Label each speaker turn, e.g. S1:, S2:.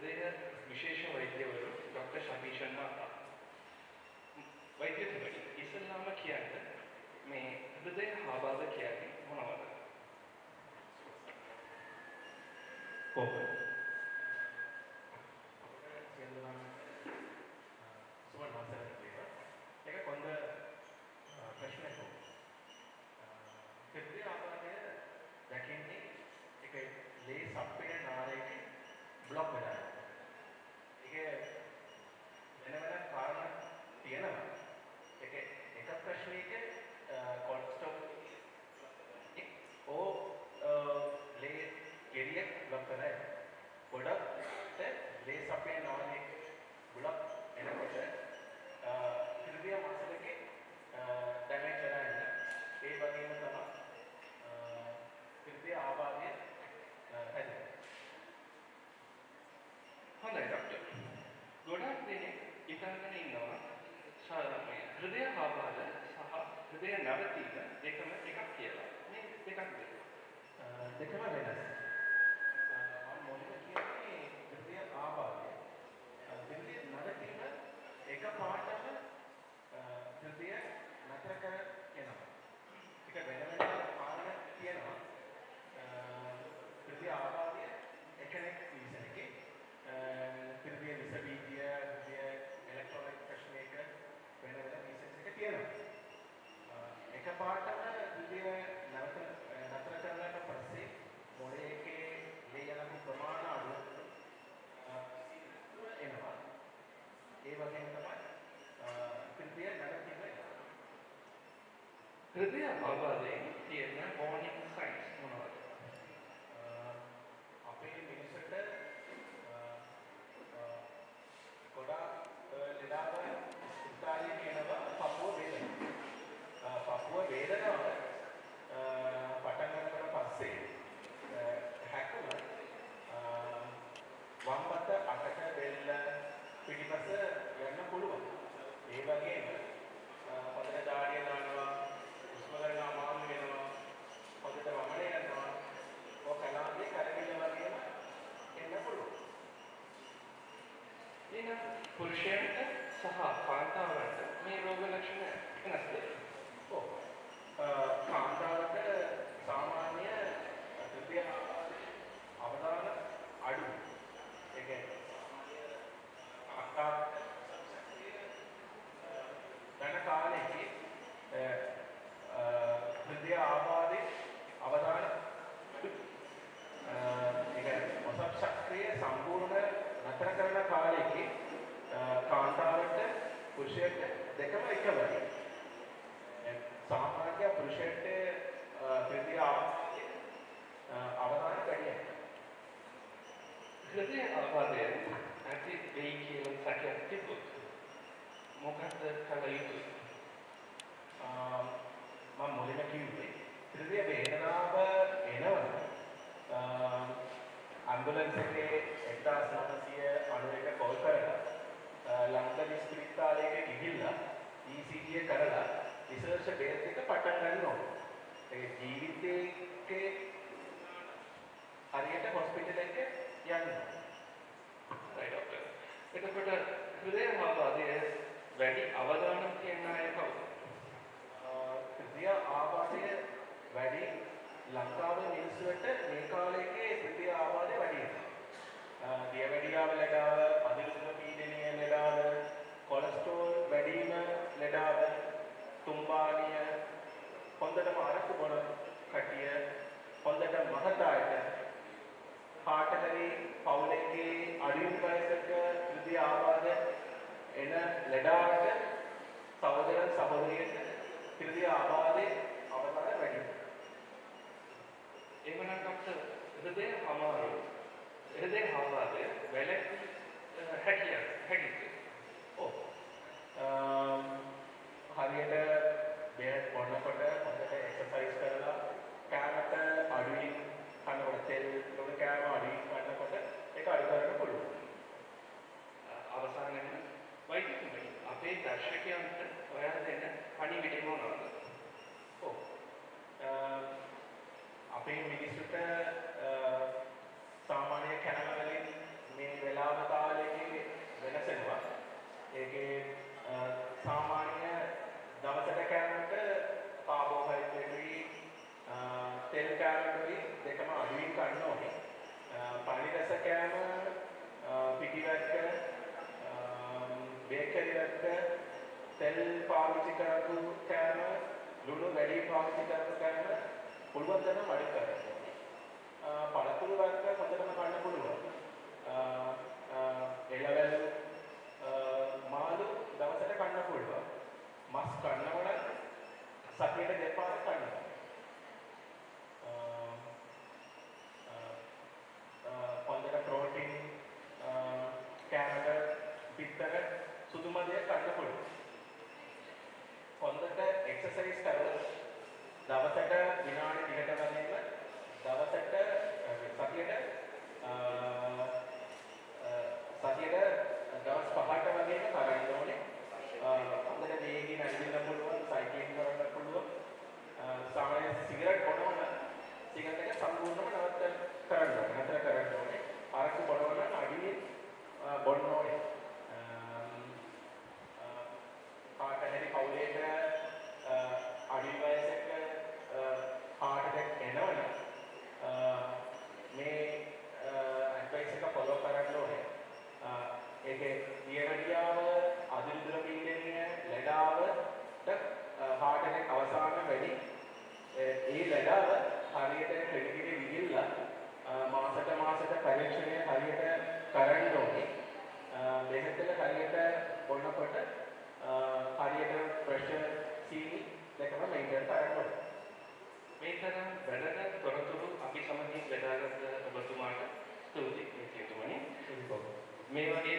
S1: හෘදය විශේෂ වෛද්‍යවරු ડોક્ટર ශබීෂන් මහතා. වෛද්‍යතුමනි ඉස්සෙල්ලාම කියන්න මේ හෘදය ආබාධ කියන්නේ මොනවද?
S2: කොහොමද? කියනවා සුවඳ මාසයක් කියලා. ඒක කොන්ද ප්‍රශ්නයක් වුණා. හෘදය ආබාධය දැකින්නේ ඒක ලේ සප්පේ නාරයේ බ්ලොක් වෙනවා. ඒක වෙන කාරණා තියෙනවා. ඒක එක ප්‍රශ්නයක කොන්ස්ටොප් ලේ ගෙරිය බ්ලොක් කරලා ගොඩක් ලේ සප්පේ නාරයේ බ්ලොක් එනකොට හෘදය මාසලකේ ඩැමේජ් වෙනවා. ඒ වගේම තමයි හෘදය ආබාධය හැදෙනවා.
S1: හොඳයි ડોක්ටර්. ගොඩක් දෙනෙක් ඉතින් ඉන්නවා හෘදය ආබාධ සහ හෘදය නැවතීම දෙකම එකක් කියලා. මේ දෙකක්
S2: දෙකම වෙනස්. මම මොකද කියන්නේ හෘදය ආබාධය. හෘදය නැවතීම එකපාරටම හෘදය නතර කර යනවා. ඒක වෙන කාරණා තියෙනවා. හෘදය ආබාධය එකෙක් රීසන් එකේ හෘදය විසබීජය හෘදය ඉලෙක්ට්‍රොනික ප්‍රශ්නයක වෙන රීසන්ස් එක තියෙනවා. එකපාරටම හෘදය නතර කරලාට පස්සේ මොළයේ ලේ යන ප්‍රමාණය අඩු එනවා. ඒ වගේම තමයි හෘදය නැවතීම එනවා.
S1: හෘදය ආබාධයෙන් තියෙන warning signs මොනවද?
S2: අපේ මිනිසුන්ට ගොඩාක් ලෙඩාව ඉස්තාලිය කියනවා පපුව වේදනාව. පපුව වේදනාව පටන් ගන්නකොට පස්සේ හැකුල වම් අත අටක බෙල්ල පිටිපස යන්න පුළුවන්. ඒ වගේම හොඳට දාඩිය දානවා, උස්ම ගන්න අමාරු වෙනවා, හොඳට වමනේ යනවා. ඔකලාගේ කරවිල වගේම එන්න පුළුවන්.
S1: එහෙනම් පුරුෂයන්ට සහ කාන්තාවන්ට මේ රෝග ලක්ෂණ වෙනස්ද?
S2: ඔව්. කාන්තාවට සාමාන්‍ය හෘදය අවදාන අඩු. ඒ කියන්නේ අක්කා දැන කාලේදී හෘදය ආබාධයේ අවදාන මොසප් ශක්තිය සම්පූර්ණ නතර කරන කාලෙකදී කාන්තාවට පුරුෂයෙක්ට දෙකම එක වගේ. සාමාන්‍ය පුරුෂයෙක්ට හෘදය අවදාන වැඩි.
S1: හෘදය ආබාධය ඇති වෙයි කියලා සැකයක් තිබුත් මොකක්ද කළ යුතුයි?
S2: මම මුලින්ම කිව්වේ හෘදය වේදනාව එනවනම් ඇම්බුලන්ස් එකේ 1991 කෝල් කරලා ලංකා ස්පිරිතාලයක ගිහිල්ලා ECG කරලා රිසර්ච් බේස් එක පටන් ගන්න ඕනේ. ඒ ජීවිතයේ හරියට හොස්පිටල් එකේ යන්න.
S1: right doctor. එතකොට හෘදය ආබාධය වැඩි අවදානම් කියන අය කවුද?
S2: හෘදය ආබාධය වැඩි ලංකාවේ මිනිස්සුන්ට මේ කාලයේ හෘදය ආබාධය වැඩි වෙනවා. දියවැඩියාව ලෙඩාව, අදිරුෂ්ම පීඩනීය ලෙඩාව, කොලෙස්ටරෝල් වැඩිම ලෙඩාව, තුම්බානිය, හොඳටම අරක්කු බොන කටිය, හොඳට මහතායට, පාටකරි පවුලේ අඩියුම් වයසක හෘදය ආබාධය එන ලෙඩාවට සහෝදර සහෝදරියට හෘදය ආබාධය අවදාන වැඩි.
S1: එහෙනම් ડોක්ටර් හෘදය ආබාධය වැළැක්විය හැකියි.
S2: ඔව්. හරියට බෙහෙත් බොනකොට හොඳට එක්සර්සයිස් කරලා කෑමට අඩුවෙන් කනකොට තෙල් වල කෑම අඩුවෙන් කනකොට ඒක අඩු කරන්න පුළුවන්.
S1: අවසානයේ වෛද්‍යතුමනි අපේ දර්ශකයන්ට ඔයාලා දෙන්න පණිවිඩය මොනවද?
S2: ඔව්. අපේ මිනිස්සුන්ට සාමාන්‍ය කැනවලින් මේ වෙලාව කෑම පිටිවැක්ක බේකරි වැක්ක තෙල් පාවිච්චි කරපු කෑම ලුණු වැඩි පාවිච්චි කරපු කෑම පුළුවන් තරම් අඩු කරගන්න. පළතුරු වර්ග හොඳටම ගන්න පුළුවන්. එළවලු මාළු දවසට කන්න පුළුවන්. මස් කන්නවන සතියට දෙපාරක් කන්න. හොඳට ප්‍රෝටීන් කැරට් පිත්තර සුදු මදය කන්න පුළුවන්. හොඳට එක්සර්සයිස් කරලා දවසට විනාඩි 2කට වගේම දවසට සතියට දවස් 5කට වගේම කරන්න ඕනේ. හොඳට වේගයෙන් ඇවිදින්න පුළුවන්, සයික්ලින් කරන්න පුළුවන්. සාමාන්‍යයෙන් සිගරට් බොනවන සිගරට් එක සම්පූර්ණයෙන්ම නතර කරන්න ඕනේ. අරක්කු බොනවන අඩියෙන් බොන්න ඕනේ. කාට හරි කවුලේට අඩි වයසක heart attack එනවනම් මේ ඇඩ්වයිස් එක ෆලෝ කරන්න ඕනේ. ඒකේ දියරඩියාව අදිරිදුර පිළිදෙනිය ලෙඩාවට heart attack අවසාන වැඩි. ඒ ලෙඩාව හරියට ක්ලිනිකෙ විදිල්ලා මාසට පරීක්ෂණය හරියට කරන්න ඕනේ. බෙහෙතල හරියට බොන්නකොට හරියට ප්‍රෙෂර් සීනි දෙකම මේන්ටේන් කරන්න ඕනේ.
S1: මේ තරම් වැඩගත් තොරතුරු අපි සමගින් බෙදාගත් ඔබතුමාට ස්තුතියි කියතුමනි. මේ වගේ